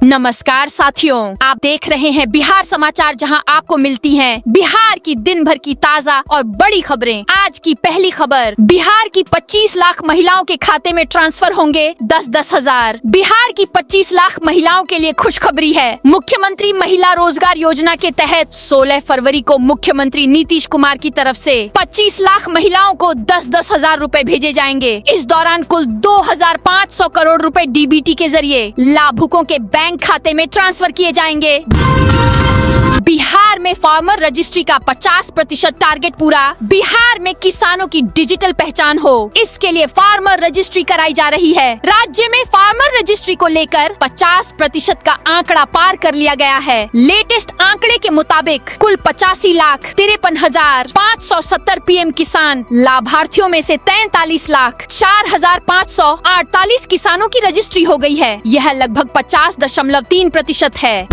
नमस्कार साथियों, आप देख रहे हैं बिहार समाचार, जहां आपको मिलती हैं बिहार की दिन भर की ताजा और बड़ी खबरें। आज की पहली खबर, बिहार की 25 लाख महिलाओं के खाते में ट्रांसफर होंगे 10-10 हजार। बिहार की 25 लाख महिलाओं के लिए खुशखबरी है। मुख्यमंत्री महिला रोजगार योजना के तहत 16 फरवरी को मुख्यमंत्री नीतीश कुमार की तरफ से 25 लाख महिलाओं को 10-10 हजार रूपए भेजे जाएंगे। इस दौरान कुल 2500 करोड़ रुपए डीबीटी के जरिए लाभुकों के बैंक खाते में ट्रांसफर किए जाएंगे। बिहार में फार्मर रजिस्ट्री का 50% टारगेट पूरा। बिहार में किसानों की डिजिटल पहचान हो, इसके लिए फार्मर रजिस्ट्री कराई जा रही है। राज्य में फार्मर रजिस्ट्री को लेकर 50% का आंकड़ा पार कर लिया गया है। लेटेस्ट आंकड़े के मुताबिक कुल 85,53,570 पीएम किसान लाभार्थियों में से 43,04,548 किसानों की रजिस्ट्री हो गई है। यह लगभग 50.3% है।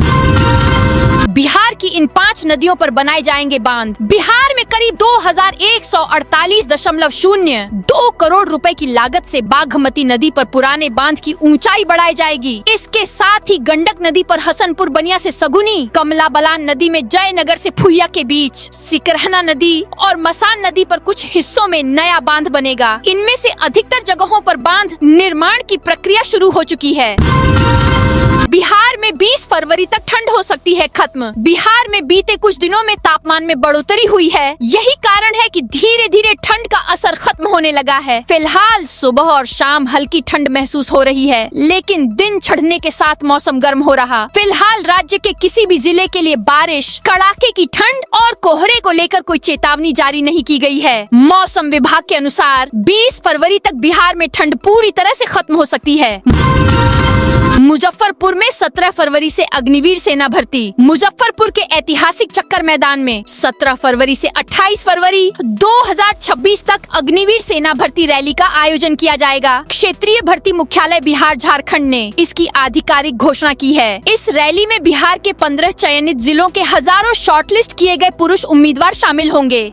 बिहार की इन 5 नदियों पर बनाए जाएंगे बांध। बिहार में करीब 2148.02 करोड़ रुपए की लागत से बाघमती नदी पर पुराने बांध की ऊंचाई बढ़ाई जाएगी। इसके साथ ही गंडक नदी पर हसनपुर बनिया से सगुनी, कमला बलान नदी में जयनगर से फुहिया के बीच, सिकरहना नदी और मसान नदी पर कुछ हिस्सों में नया बांध बनेगा। इनमें से अधिकतर जगहों पर बांध निर्माण की प्रक्रिया शुरू हो चुकी है। बिहार में 20 फरवरी तक ठंड हो सकती है खत्म। बिहार में बीते कुछ दिनों में तापमान में बढ़ोतरी हुई है। यही कारण है कि धीरे धीरे ठंड का असर खत्म होने लगा है। फिलहाल सुबह और शाम हल्की ठंड महसूस हो रही है, लेकिन दिन चढ़ने के साथ मौसम गर्म हो रहा। फिलहाल राज्य के किसी भी जिले के लिए बारिश, कड़ाके की ठंड और कोहरे को लेकर कोई चेतावनी जारी नहीं की गई है। मौसम विभाग के अनुसार 20 फरवरी तक बिहार में ठंड पूरी तरह से खत्म हो सकती है। मुजफ्फरपुर में 17 फरवरी से अग्निवीर सेना भर्ती। मुजफ्फरपुर के ऐतिहासिक चक्कर मैदान में 17 फरवरी से 28 फरवरी 2026 तक अग्निवीर सेना भर्ती रैली का आयोजन किया जाएगा। क्षेत्रीय भर्ती मुख्यालय बिहार झारखंड ने इसकी आधिकारिक घोषणा की है। इस रैली में बिहार के 15 चयनित जिलों के हजारों शॉर्टलिस्ट किए गए पुरुष उम्मीदवार शामिल होंगे।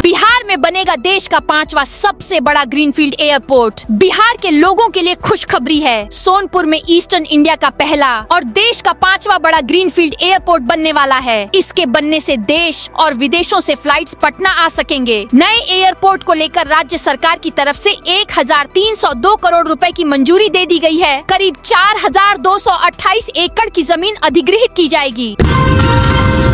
बिहार में बनेगा देश का 5वां सबसे बड़ा ग्रीनफील्ड एयरपोर्ट। बिहार के लोगों के लिए खुशखबरी है। सोनपुर में ईस्टर्न इंडिया का पहला और देश का 5वां बड़ा ग्रीनफील्ड एयरपोर्ट बनने वाला है। इसके बनने से देश और विदेशों से फ्लाइट्स पटना आ सकेंगे। नए एयरपोर्ट को लेकर राज्य सरकार की तरफ से 1302 करोड़ रुपए की मंजूरी दे दी गई है। करीब 4228 एकड़ की जमीन अधिग्रहित की जाएगी।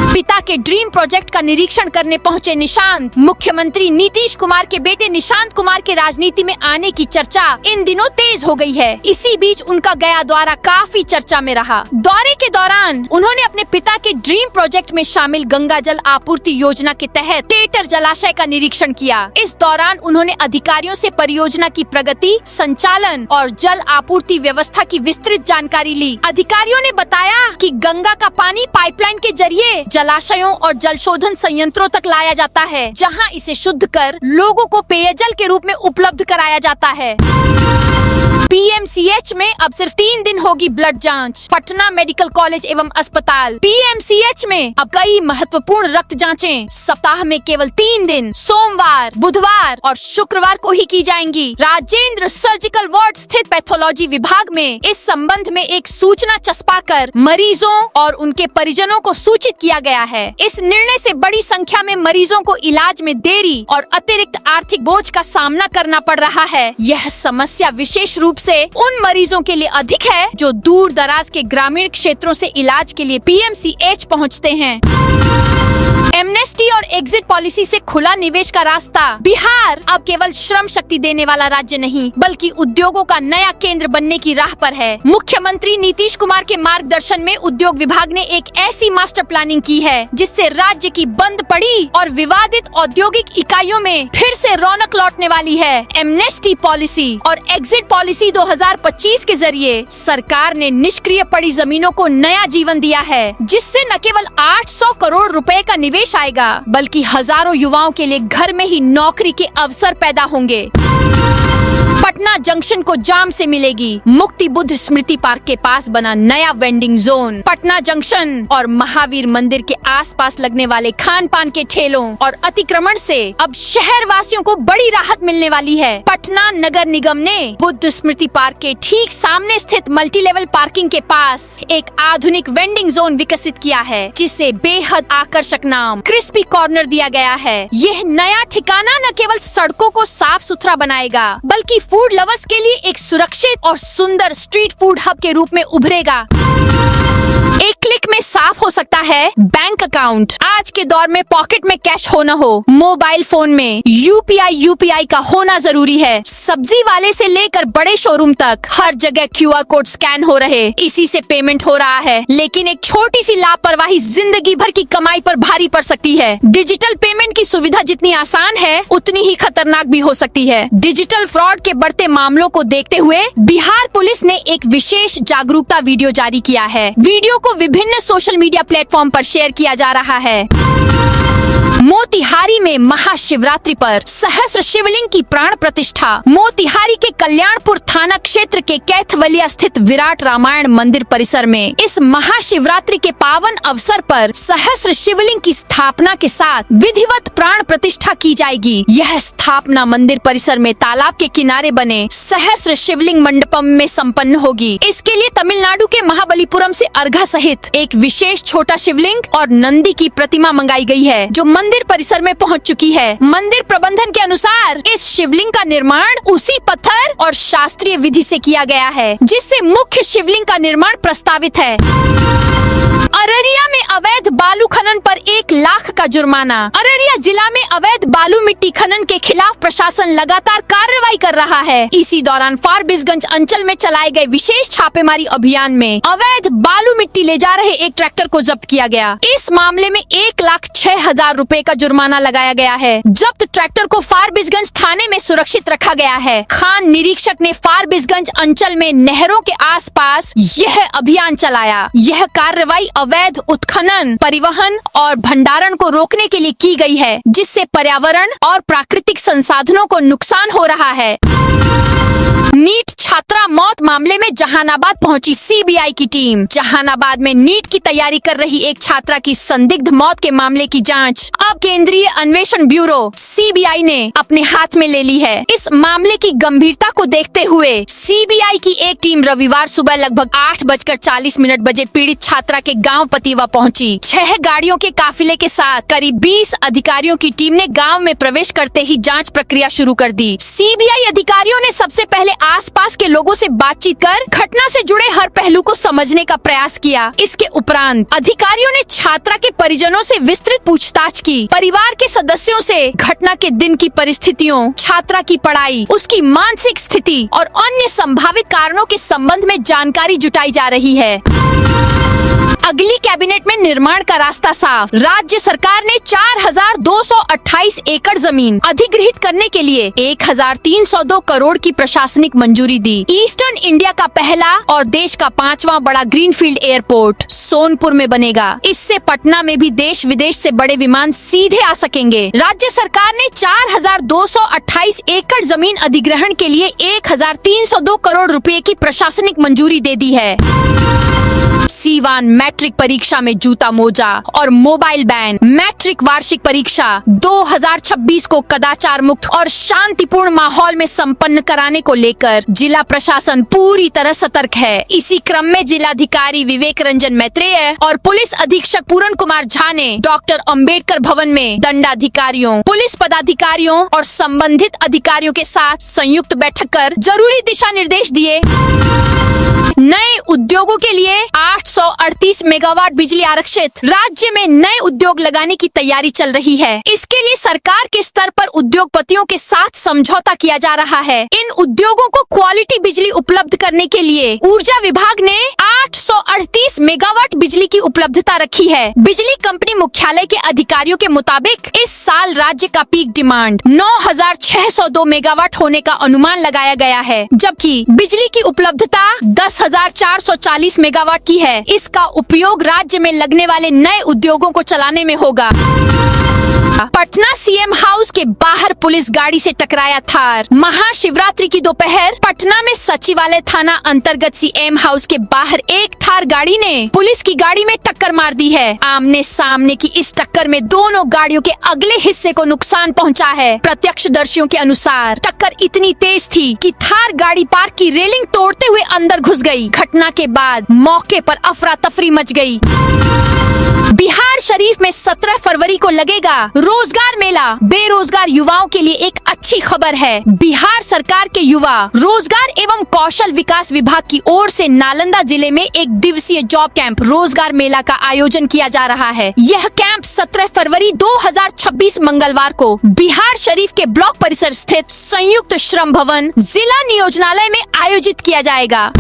पिता के ड्रीम प्रोजेक्ट का निरीक्षण करने पहुंचे निशांत। मुख्यमंत्री नीतीश कुमार के बेटे निशांत कुमार के राजनीति में आने की चर्चा इन दिनों तेज हो गई है। इसी बीच उनका गया दौरा काफी चर्चा में रहा। दौरे के दौरान उन्होंने अपने पिता के ड्रीम प्रोजेक्ट में शामिल गंगा जल आपूर्ति योजना के तहत टेटर जलाशय का निरीक्षण किया। इस दौरान उन्होंने अधिकारियों से परियोजना की प्रगति, संचालन और जल आपूर्ति व्यवस्था की विस्तृत जानकारी ली। अधिकारियों ने बताया कि गंगा का पानी पाइपलाइन के जरिए जलाशयों और जल शोधन संयंत्रों तक लाया जाता है, जहां इसे शुद्ध कर लोगों को पेयजल के रूप में उपलब्ध कराया जाता है। पीएमसीएच में अब सिर्फ 3 दिन होगी ब्लड जांच। पटना मेडिकल कॉलेज एवं अस्पताल पीएमसीएच में अब कई महत्वपूर्ण रक्त जांचें सप्ताह में केवल 3 दिन, सोमवार, बुधवार और शुक्रवार को ही की जाएंगी। राजेंद्र सर्जिकल वार्ड स्थित पैथोलॉजी विभाग में इस संबंध में एक सूचना चस्पा कर मरीजों और उनके परिजनों को सूचित किया गया है। इस निर्णय से बड़ी संख्या में मरीजों को इलाज में देरी और अतिरिक्त आर्थिक बोझ का सामना करना पड़ रहा है। यह समस्या विशेष रूप से उन मरीजों के लिए अधिक है जो दूर दराज के ग्रामीण क्षेत्रों से इलाज के लिए पीएमसीएच पहुंचते हैं। एमनेस्टी और एग्जिट पॉलिसी से खुला निवेश का रास्ता। बिहार अब केवल श्रम शक्ति देने वाला राज्य नहीं, बल्कि उद्योगों का नया केंद्र बनने की राह पर है। मुख्यमंत्री नीतीश कुमार के मार्गदर्शन में उद्योग विभाग ने एक ऐसी मास्टर प्लानिंग की है जिससे राज्य की बंद पड़ी और विवादित औद्योगिक इकाइयों में फिर से रौनक लौटने वाली है। एमनेस्टी पॉलिसी और एग्जिट पॉलिसी 2025 के जरिए सरकार ने निष्क्रिय पड़ी जमीनों को नया जीवन दिया है, जिससे न केवल 800 करोड़ रुपए का निवेश आएगा, बल्कि हजारों युवाओं के लिए घर में ही नौकरी के अवसर पैदा होंगे। पटना पटना जंक्शन को जाम से मिलेगी। मुक्ति बुद्ध स्मृति पार्क के पास बना नया वेंडिंग जोन। पटना जंक्शन और महावीर मंदिर के आसपास लगने वाले खान पान के ठेलों और अतिक्रमण से अब शहर वासियों को बड़ी राहत मिलने वाली है। पटना नगर निगम ने बुद्ध स्मृति पार्क के ठीक सामने स्थित मल्टी लेवल पार्किंग के पास एक आधुनिक वेंडिंग जोन विकसित किया है, जिसे बेहद आकर्षक नाम क्रिस्पी कॉर्नर दिया गया है। यह नया ठिकाना न केवल सड़कों को साफ सुथरा बनाएगा, बल्कि फूड लवर्स के लिए एक सुरक्षित और सुंदर स्ट्रीट फूड हब के रूप में उभरेगा। एक क्लिक में साफ हो सकता है बैंक अकाउंट। आज के दौर में पॉकेट में कैश हो न हो, मोबाइल फोन में यूपीआई का होना जरूरी है। सब्जी वाले से लेकर बड़े शोरूम तक हर जगह QR कोड स्कैन हो रहे, इसी से पेमेंट हो रहा है। लेकिन एक छोटी सी लापरवाही जिंदगी भर की कमाई पर भारी पड़ सकती है। डिजिटल पेमेंट की सुविधा जितनी आसान है, उतनी ही खतरनाक भी हो सकती है। डिजिटल फ्रॉड के बढ़ते मामलों को देखते हुए बिहार पुलिस ने एक विशेष जागरूकता वीडियो जारी किया है। वीडियो को विभिन्न सोशल मीडिया प्लेटफॉर्म पर शेयर किया जा रहा है। मोतिहारी में महाशिवरात्रि पर सहस्त्र शिवलिंग की प्राण प्रतिष्ठा। मोतिहारी के कल्याणपुर थाना क्षेत्र के कैथवलिया स्थित विराट रामायण मंदिर परिसर में इस महाशिवरात्रि के पावन अवसर पर सहस्त्र शिवलिंग की स्थापना के साथ विधिवत प्राण प्रतिष्ठा की जाएगी। यह स्थापना मंदिर परिसर में तालाब के किनारे बने सहस्त्र शिवलिंग मंडपम में संपन्न होगी। इसके लिए तमिलनाडु के महाबलीपुरम से अर्घा सहित एक विशेष छोटा शिवलिंग और नंदी की प्रतिमा मंगाई गई है, जो मंदिर परिसर में पहुंच चुकी है। मंदिर प्रबंधन के अनुसार इस शिवलिंग का निर्माण उसी पत्थर और शास्त्रीय विधि से किया गया है, जिससे मुख्य शिवलिंग का निर्माण प्रस्तावित है। अररिया में अवैध बालू खनन पर 1 लाख का जुर्माना। अररिया जिला में अवैध बालू मिट्टी खनन के खिलाफ प्रशासन लगातार कार्रवाई कर रहा है। इसी दौरान फारबिसगंज अंचल में चलाए गए विशेष छापेमारी अभियान में अवैध बालू मिट्टी ले जा रहे एक ट्रैक्टर को जब्त किया गया। इस मामले में 1,06,000 रुपए का जुर्माना लगाया गया है। जब्त ट्रैक्टर को फारबिसगंज थाने में सुरक्षित रखा गया है। खान निरीक्षक ने फारबिसगंज अंचल में नहरों के आसपास यह अभियान चलाया। यह कार्रवाई अवैध उत्खनन, परिवहन और भंडारण को रोकने के लिए की गई है, जिससे पर्यावरण और प्राकृतिक संसाधनों को नुकसान हो रहा है। नीट छात्रा मौत मामले में जहानाबाद पहुंची CBI की टीम। जहानाबाद में नीट की तैयारी कर रही एक छात्रा की संदिग्ध मौत के मामले की जांच अब केंद्रीय अन्वेषण ब्यूरो CBI ने अपने हाथ में ले ली है। इस मामले की गंभीरता को देखते हुए CBI की एक टीम रविवार सुबह लगभग 8:40 बजे पीड़ित छात्रा के गांव पतिवा पहुंची। 6 गाड़ियों के काफिले के साथ करीब 20 अधिकारियों की टीम ने गाँव में प्रवेश करते ही जाँच प्रक्रिया शुरू कर दी। CBI अधिकारियों ने सबसे पहले आसपास के लोगों से बातचीत कर घटना से जुड़े हर पहलू को समझने का प्रयास किया। इसके उपरांत अधिकारियों ने छात्रा के परिजनों से विस्तृत पूछताछ की। परिवार के सदस्यों से घटना के दिन की परिस्थितियों, छात्रा की पढ़ाई, उसकी मानसिक स्थिति और अन्य संभावित कारणों के संबंध में जानकारी जुटाई जा रही है। अगली कैबिनेट में निर्माण का रास्ता साफ। राज्य सरकार ने 4,228 एकड़ जमीन अधिग्रहित करने के लिए 1,302 करोड़ की प्रशासनिक मंजूरी दी। ईस्टर्न इंडिया का पहला और देश का 5वां बड़ा ग्रीनफील्ड एयरपोर्ट सोनपुर में बनेगा। इससे पटना में भी देश विदेश से बड़े विमान सीधे आ सकेंगे। राज्य सरकार ने 4,228 एकड़ जमीन अधिग्रहण के लिए 1,302 करोड़ रुपए की प्रशासनिक मंजूरी दे दी है। C1 मैट्रिक परीक्षा में जूता मोजा और मोबाइल बैन। मैट्रिक वार्षिक परीक्षा 2026 को कदाचार मुक्त और शांतिपूर्ण माहौल में संपन्न कराने को लेकर जिला प्रशासन पूरी तरह सतर्क है। इसी क्रम में जिलाधिकारी विवेक रंजन मैत्रेय और पुलिस अधीक्षक पूरन कुमार झा ने डॉक्टर अंबेडकर भवन में दंडाधिकारियों, पुलिस पदाधिकारियों और संबंधित अधिकारियों के साथ संयुक्त बैठक कर जरूरी दिशा निर्देश दिए। नए उद्योगों के लिए 838 मेगावाट बिजली आरक्षित। राज्य में नए उद्योग लगाने की तैयारी चल रही है। इसके लिए सरकार के स्तर पर उद्योगपतियों के साथ समझौता किया जा रहा है। इन उद्योगों को क्वालिटी बिजली उपलब्ध करने के लिए ऊर्जा विभाग ने 838 738 मेगावाट बिजली की उपलब्धता रखी है। बिजली कंपनी मुख्यालय के अधिकारियों के मुताबिक इस साल राज्य का पीक डिमांड 9,602 मेगावाट होने का अनुमान लगाया गया है, जबकि बिजली की उपलब्धता 10,440 मेगावाट की है। इसका उपयोग राज्य में लगने वाले नए उद्योगों को चलाने में होगा। पटना सीएम हाउस के बाहर पुलिस गाड़ी से टकराया थार। महाशिवरात्रि की दोपहर पटना में सचिवालय थाना अंतर्गत सीएम हाउस के बाहर एक थार गाड़ी ने पुलिस की गाड़ी में टक्कर मार दी है। आमने सामने की इस टक्कर में दोनों गाड़ियों के अगले हिस्से को नुकसान पहुंचा है। प्रत्यक्षदर्शियों के अनुसार टक्कर इतनी तेज थी कि थार गाड़ी पार्क की रेलिंग तोड़ते हुए अंदर घुस गई। घटना के बाद मौके पर अफरा तफरी मच गई। बिहार शरीफ में 17 फरवरी को लगेगा रोजगार मेला। बेरोजगार युवाओं के लिए एक अच्छी खबर है। बिहार सरकार के युवा रोजगार एवं कौशल विकास विभाग की ओर से नालंदा जिले में एक दिवसीय जॉब कैंप रोजगार मेला का आयोजन किया जा रहा है। यह कैंप 17 फरवरी 2026 मंगलवार को बिहार शरीफ के ब्लॉक परिसर स्थित संयुक्त श्रम भवन जिला नियोजनालय में आयोजित किया जाएगा।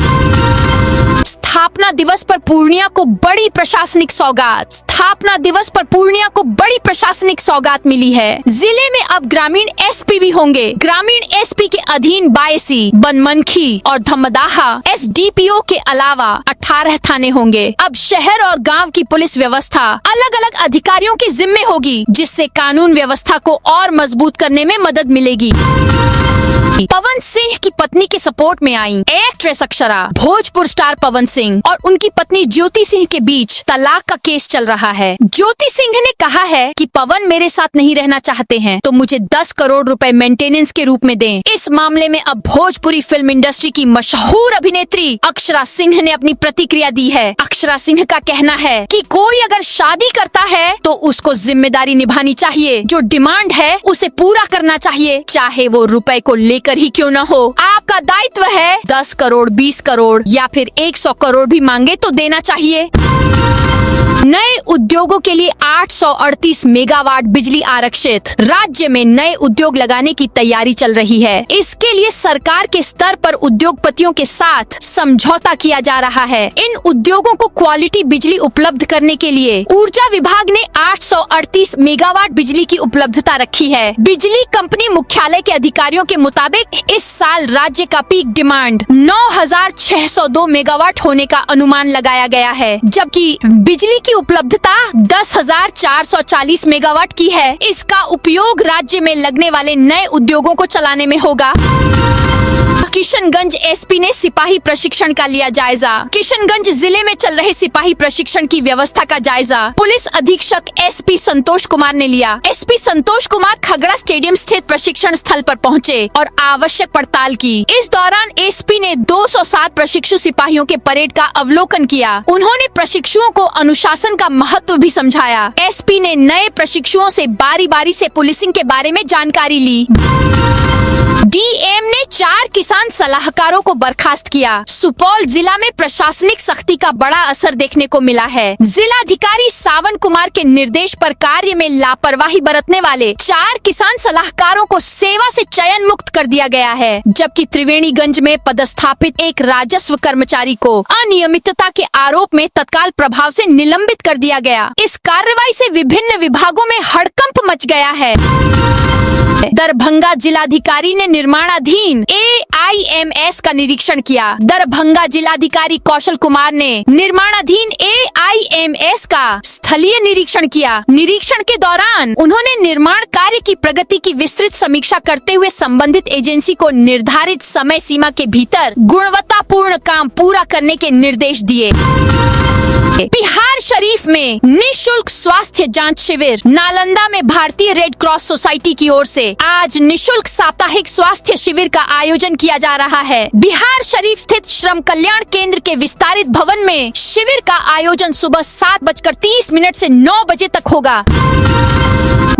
स्थापना दिवस पर पूर्णिया को बड़ी प्रशासनिक सौगात। स्थापना दिवस पर पूर्णिया को बड़ी प्रशासनिक सौगात मिली है। जिले में अब ग्रामीण एसपी भी होंगे। ग्रामीण एसपी के अधीन बायसी, बनमनखी और धमदाहा एसडीपीओ के अलावा 18 थाने होंगे। अब शहर और गांव की पुलिस व्यवस्था अलग अलग अधिकारियों के जिम्मे होगी, जिससे कानून व्यवस्था को और मजबूत करने में मदद मिलेगी। पवन सिंह की पत्नी के सपोर्ट में आई एक्ट्रेस अक्षरा। भोजपुर स्टार पवन सिंह और उनकी पत्नी ज्योति सिंह के बीच तलाक का केस चल रहा है। ज्योति सिंह ने कहा है कि पवन मेरे साथ नहीं रहना चाहते हैं तो मुझे 10 करोड़ रुपए मेंटेनेंस के रूप में दें। इस मामले में अब भोजपुरी फिल्म इंडस्ट्री की मशहूर अभिनेत्री अक्षरा सिंह ने अपनी प्रतिक्रिया दी है। अक्षरा सिंह का कहना है कि कोई अगर शादी करता है तो उसको जिम्मेदारी निभानी चाहिए। जो डिमांड है उसे पूरा करना चाहिए, चाहे वो रुपए को लेकर ही क्यों न हो। आपका दायित्व है 10 करोड़, 20 करोड़ या फिर 100 करोड़ भी मांगे तो देना चाहिए। नए उद्योगों के लिए 838 मेगावाट बिजली आरक्षित। राज्य में नए उद्योग लगाने की तैयारी चल रही है। इसके लिए सरकार के स्तर पर उद्योगपतियों के साथ समझौता किया जा रहा है। इन उद्योगों को क्वालिटी बिजली उपलब्ध करने के लिए ऊर्जा विभाग ने 838 मेगावाट बिजली की उपलब्धता रखी है। बिजली कंपनी मुख्यालय के अधिकारियों के मुताबिक इस साल राज्य का पीक डिमांड 9,602 मेगावाट होने का अनुमान लगाया गया है, जबकि बिजली की उपलब्धता 10,440 मेगावाट की है। इसका उपयोग राज्य में लगने वाले नए उद्योगों को चलाने में होगा। किशनगंज एसपी ने सिपाही प्रशिक्षण का लिया जायजा। किशनगंज जिले में चल रहे सिपाही प्रशिक्षण की व्यवस्था का जायजा पुलिस अधीक्षक एसपी संतोष कुमार ने लिया। एसपी संतोष कुमार खगड़ा स्टेडियम स्थित प्रशिक्षण स्थल पर पहुंचे और आवश्यक पड़ताल की। इस दौरान एसपी ने 207 प्रशिक्षु सिपाहियों के परेड का अवलोकन किया। उन्होंने प्रशिक्षुओं को अनुशासन का महत्व भी समझाया। एसपी ने नए प्रशिक्षुओं से बारी बारी से पुलिसिंग के बारे में जानकारी ली। डीएम ने 4 किसान सलाहकारों को बर्खास्त किया। सुपौल जिला में प्रशासनिक सख्ती का बड़ा असर देखने को मिला है। जिलाधिकारी सावन कुमार के निर्देश पर कार्य में लापरवाही बरतने वाले 4 किसान सलाहकारों को सेवा से चयन मुक्त कर दिया गया है, जबकि त्रिवेणीगंज में पदस्थापित एक राजस्व कर्मचारी को अनियमितता के आरोप में तत्काल प्रभाव से निलंबित कर दिया गया। इस कार्रवाई से विभिन्न विभागों में हड़कंप मच गया है। दरभंगा जिलाधिकारी ने निर्माणाधीन AIMS का निरीक्षण किया। दरभंगा जिलाधिकारी कौशल कुमार ने निर्माणाधीन AIMS का स्थलीय निरीक्षण किया। निरीक्षण के दौरान उन्होंने निर्माण कार्य की प्रगति की विस्तृत समीक्षा करते हुए संबंधित एजेंसी को निर्धारित समय सीमा के भीतर गुणवत्तापूर्ण काम पूरा करने के निर्देश दिए। बिहार शरीफ में निशुल्क स्वास्थ्य जांच शिविर। नालंदा में भारतीय रेड क्रॉस सोसाइटी की ओर से आज निशुल्क साप्ताहिक स्वास्थ्य शिविर का आयोजन किया जा रहा है। बिहार शरीफ स्थित श्रम कल्याण केंद्र के विस्तारित भवन में शिविर का आयोजन सुबह 7:30 से 9 बजे तक होगा।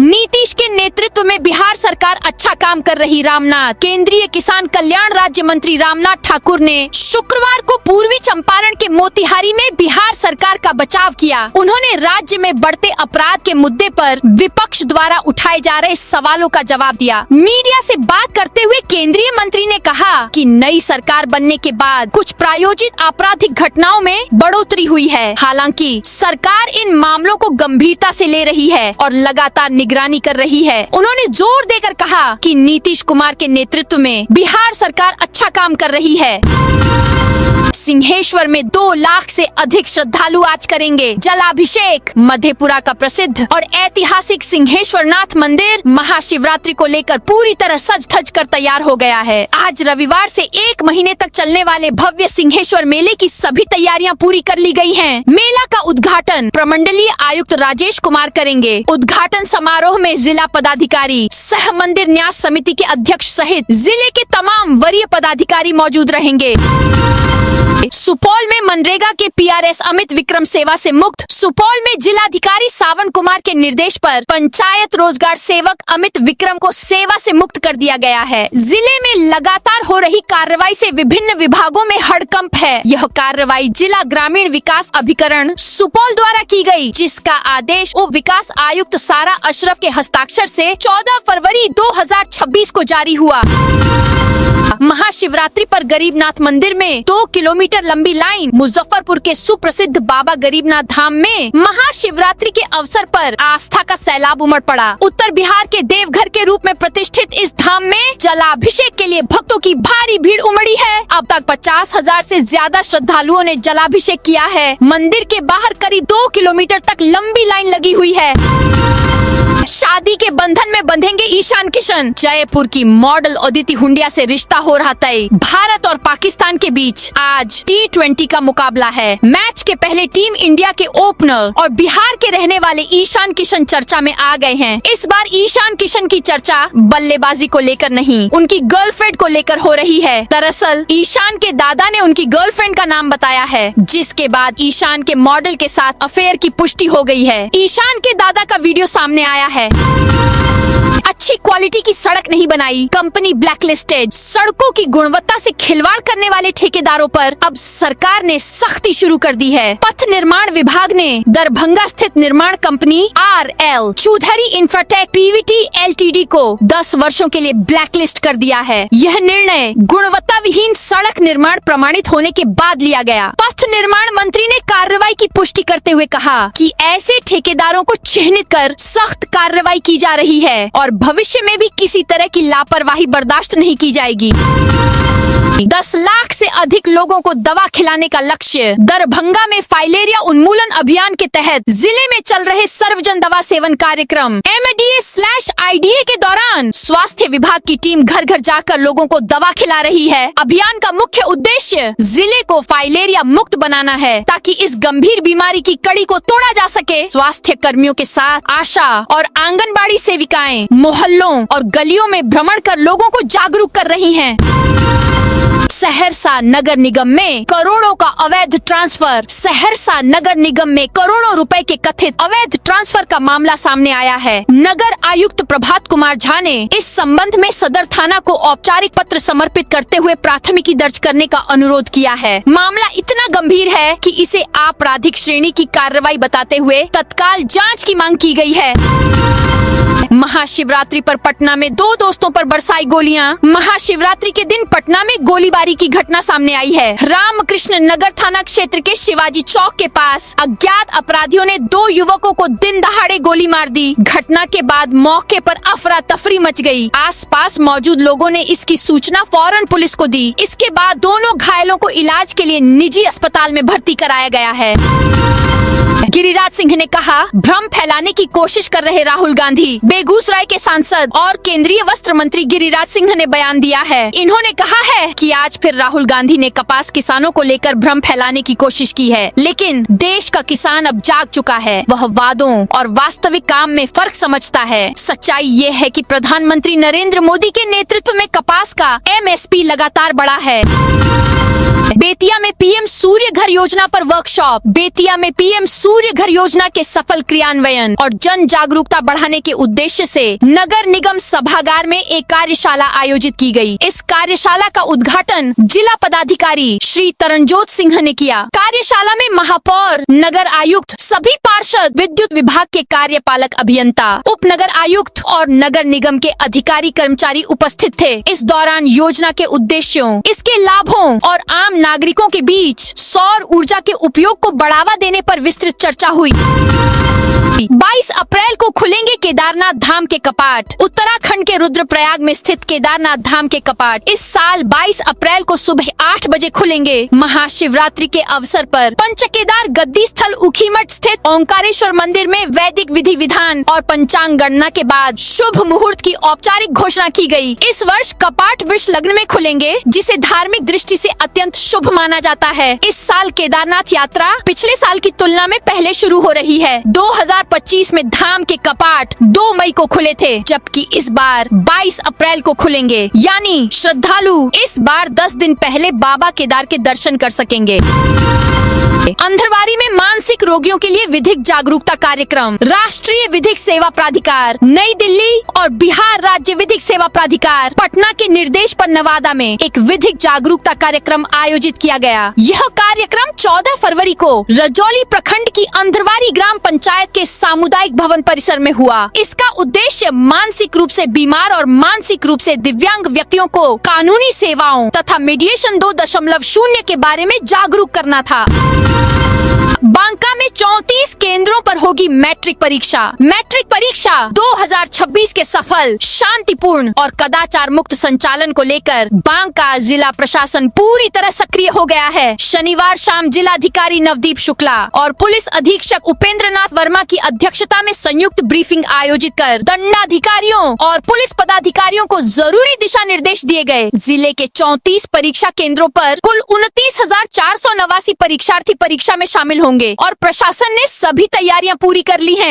नीतीश के नेतृत्व में बिहार सरकार अच्छा काम कर रही। रामनाथ। केंद्रीय किसान कल्याण राज्य मंत्री रामनाथ ठाकुर ने शुक्रवार को पूर्वी चंपारण के मोतिहारी में बिहार सरकार का बचाव किया। उन्होंने राज्य में बढ़ते अपराध के मुद्दे पर विपक्ष द्वारा उठाए जा रहे सवालों का जवाब दिया। मीडिया से बात करते हुए केंद्रीय मंत्री ने कहा कि नई सरकार बनने के बाद कुछ प्रायोजित आपराधिक घटनाओं में बढ़ोतरी हुई है। हालांकि सरकार इन मामलों को गंभीरता से ले रही है और लगातार निगरानी कर रही है। उन्होंने जोर देकर कहा कि नीतीश कुमार के नेतृत्व में बिहार सरकार अच्छा काम कर रही है। सिंहेश्वर में 2 लाख से अधिक श्रद्धालु आज करेंगे जलाभिषेक। मधेपुरा का प्रसिद्ध और ऐतिहासिक सिंहेश्वरनाथ मंदिर महाशिवरात्रि को लेकर पूरी तरह सज धज कर तैयार हो गया है। आज रविवार से 1 महीने तक चलने वाले भव्य सिंहेश्वर मेले की सभी तैयारियां पूरी कर ली गई हैं। मेला का उद्घाटन प्रमंडलीय आयुक्त राजेश कुमार करेंगे। उद्घाटन समारोह में जिला पदाधिकारी, सह मंदिर न्यास समिति के अध्यक्ष सहित जिले के तमाम वरीय पदाधिकारी मौजूद रहेंगे। सुपौल में मनरेगा के पीआरएस अमित विक्रम सेवा से मुक्त। सुपौल में जिलाधिकारी सावन कुमार के निर्देश पर पंचायत रोजगार सेवक अमित विक्रम को सेवा से मुक्त कर दिया गया है। जिले में लगातार हो रही कार्रवाई से विभिन्न विभागों में हड़कंप है। यह कार्रवाई जिला ग्रामीण विकास अभिकरण सुपौल द्वारा की गई, जिसका आदेश उप विकास आयुक्त सारा अशरफ के हस्ताक्षर से 14 फरवरी 2026 को जारी हुआ। महाशिवरात्रि पर गरीबनाथ मंदिर में 2 किलोमीटर लंबी लाइन। मुजफ्फरपुर के सुप्रसिद्ध बाबा गरीबनाथ धाम में महाशिवरात्रि के अवसर पर आस्था का सैलाब उमड़ पड़ा। उत्तर बिहार के देवघर के रूप में प्रतिष्ठित इस धाम में जलाभिषेक के लिए भक्तों की भारी भीड़ उमड़ी है। अब तक 50,000 से ज्यादा श्रद्धालुओं ने जलाभिषेक किया है। मंदिर के बाहर करीब 2 किलोमीटर तक लंबी लाइन लगी हुई है। शादी के बंधन में बंधेंगे ईशान किशन। जयपुर की मॉडल अदिति हुंडिया से रिश्ता हो रहा तय। भारत और पाकिस्तान के बीच आज T20 का मुकाबला है। मैच के पहले टीम इंडिया के ओपनर और बिहार के रहने वाले ईशान किशन चर्चा में आ गए हैं। इस बार ईशान किशन की चर्चा बल्लेबाजी को लेकर नहीं, उनकी गर्लफ्रेंड को लेकर हो रही है। दरअसल ईशान के दादा ने उनकी गर्लफ्रेंड का नाम बताया है, जिसके बाद ईशान के मॉडल के साथ अफेयर की पुष्टि हो गई है। ईशान के दादा का वीडियो सामने आया है। अच्छी क्वालिटी की सड़क नहीं बनाई, कंपनी ब्लैकलिस्टेड। सड़कों की गुणवत्ता से खिलवाड़ करने वाले ठेकेदारों पर अब सरकार ने सख्ती शुरू कर दी है। पथ निर्माण विभाग ने दरभंगा स्थित निर्माण company RL Chaudhary infratech PVT LTD को 10 वर्षों के लिए ब्लैकलिस्ट कर दिया है। यह निर्णय गुणवत्ता विहीन सड़क निर्माण प्रमाणित होने के बाद लिया गया। पथ निर्माण मंत्री ने कार्रवाई की पुष्टि करते हुए कहा कि ऐसे ठेकेदारों को चिन्हित कर सख्त कार्रवाई की जा रही है और भविष्य में भी किसी तरह की लापरवाही बर्दाश्त नहीं की जाएगी। 10 लाख से अधिक लोगों को दवा खिलाने का लक्ष्य। दरभंगा में फाइलेरिया उन्मूलन अभियान के तहत जिले में चल रहे सर्वजन दवा सेवन कार्यक्रम MDA/IDA के दौरान स्वास्थ्य विभाग की टीम घर घर जाकर लोगों को दवा खिला रही है। अभियान का मुख्य उद्देश्य जिले को फाइलेरिया मुक्त बनाना है, ताकि इस गंभीर बीमारी की कड़ी को तोड़ा जा सके। स्वास्थ्य कर्मियों के साथ आशा और आंगनबाड़ी सेविकाएं मोहल्लों और गलियों में भ्रमण कर लोगों को जागरूक कर रही हैं। सहरसा नगर निगम में करोड़ों का अवैध ट्रांसफर। सहरसा नगर निगम में करोड़ों रुपए के कथित अवैध ट्रांसफर का मामला सामने आया है। नगर आयुक्त प्रभात कुमार झा ने इस संबंध में सदर थाना को औपचारिक पत्र समर्पित करते हुए प्राथमिकी दर्ज करने का अनुरोध किया है। मामला इतना गंभीर है कि इसे आपराधिक श्रेणी की कार्रवाई बताते हुए तत्काल जांच की मांग की गई है। महाशिवरात्रि पर पटना में 2 दोस्तों पर बरसाई गोलियां। महाशिवरात्रि के दिन पटना में गोलीबारी की घटना सामने आई है। रामकृष्ण नगर थाना क्षेत्र के शिवाजी चौक के पास अज्ञात अपराधियों ने 2 युवकों को दिन दहाड़े गोली मार दी। घटना के बाद मौके पर अफरा तफरी मच गई। आसपास मौजूद लोगों ने इसकी सूचना फौरन पुलिस को दी। इसके बाद दोनों घायलों को इलाज के लिए निजी अस्पताल में भर्ती कराया गया है। गिरिराज सिंह ने कहा, भ्रम फैलाने की कोशिश कर रहे राहुल गांधी। बेगूसराय के सांसद और केंद्रीय वस्त्र मंत्री गिरिराज सिंह ने बयान दिया है। इन्होंने कहा है कि आज फिर राहुल गांधी ने कपास किसानों को लेकर भ्रम फैलाने की कोशिश की है, लेकिन देश का किसान अब जाग चुका है। वह वादों और वास्तविक काम में फर्क समझता है। सच्चाई ये है कि प्रधानमंत्री नरेंद्र मोदी के नेतृत्व में कपास का MSP लगातार बढ़ा है। बेतिया में PM सूर्य घर योजना पर वर्कशॉप। बेतिया में PM सूर्य सूर्य घर योजना के सफल क्रियान्वयन और जन जागरूकता बढ़ाने के उद्देश्य से नगर निगम सभागार में एक कार्यशाला आयोजित की गई। इस कार्यशाला का उद्घाटन जिला पदाधिकारी श्री तरनजोत सिंह ने किया। कार्यशाला में महापौर, नगर आयुक्त, सभी पार्षद, विद्युत विभाग के कार्यपालक अभियंता, उप नगर आयुक्त और नगर निगम के अधिकारी कर्मचारी उपस्थित थे। इस दौरान योजना के उद्देश्यों, इसके लाभों और आम नागरिकों के बीच सौर ऊर्जा के उपयोग को बढ़ावा देने पर विस्तृत चर्चा हुई। 22 अप्रैल को खुलेंगे केदारनाथ धाम के कपाट। उत्तराखंड के रुद्रप्रयाग में स्थित केदारनाथ धाम के कपाट इस साल 22 अप्रैल को सुबह 8 बजे खुलेंगे। महाशिवरात्रि के अवसर पर पंचकेदार गद्दी स्थल ऊखीमठ स्थित ओंकारेश्वर मंदिर में वैदिक विधि विधान और पंचांग गणना के बाद शुभ मुहूर्त की औपचारिक घोषणा की गई। इस वर्ष कपाट विश्व लग्न में खुलेंगे, जिसे धार्मिक दृष्टि से अत्यंत शुभ माना जाता है। इस साल केदारनाथ यात्रा पिछले साल की तुलना में पहले शुरू हो रही है। 2025 में धाम के कपाट 2 मई को खुले थे, जबकि इस बार 22 अप्रैल को खुलेंगे। यानी श्रद्धालु इस बार 10 दिन पहले बाबा केदार के दर्शन कर सकेंगे। अंधरवारी में मानसिक रोगियों के लिए विधिक जागरूकता कार्यक्रम। राष्ट्रीय विधिक सेवा प्राधिकार नई दिल्ली और बिहार राज्य विधिक सेवा प्राधिकार पटना के निर्देश पर नवादा में एक विधिक जागरूकता कार्यक्रम आयोजित किया गया। यह कार्यक्रम 14 फरवरी को रजौली प्रखंड की अंधरवारी ग्राम पंचायत के सामुदायिक भवन परिसर में हुआ। इसका उद्देश्य मानसिक रूप से बीमार और मानसिक रूप से दिव्यांग व्यक्तियों को कानूनी सेवाओं तथा मीडिएशन 2.0 के बारे में जागरूक करना था। बांका में 34 केंद्रों पर होगी मैट्रिक परीक्षा। मैट्रिक परीक्षा 2026 के सफल, शांतिपूर्ण और कदाचार मुक्त संचालन को लेकर बांका जिला प्रशासन पूरी तरह सक्रिय हो गया है। शनिवार शाम जिलाधिकारी नवदीप शुक्ला और पुलिस अधीक्षक उपेंद्र नाथ वर्मा की अध्यक्षता में संयुक्त ब्रीफिंग आयोजित कर दंडाधिकारियों और पुलिस पदाधिकारियों को जरूरी दिशा निर्देश दिए गए। जिले के 34 परीक्षा केंद्रों पर कुल 29,489 परीक्षार्थी परीक्षा में शामिल होंगे और प्रशासन ने सभी तैयारियां पूरी कर ली हैं।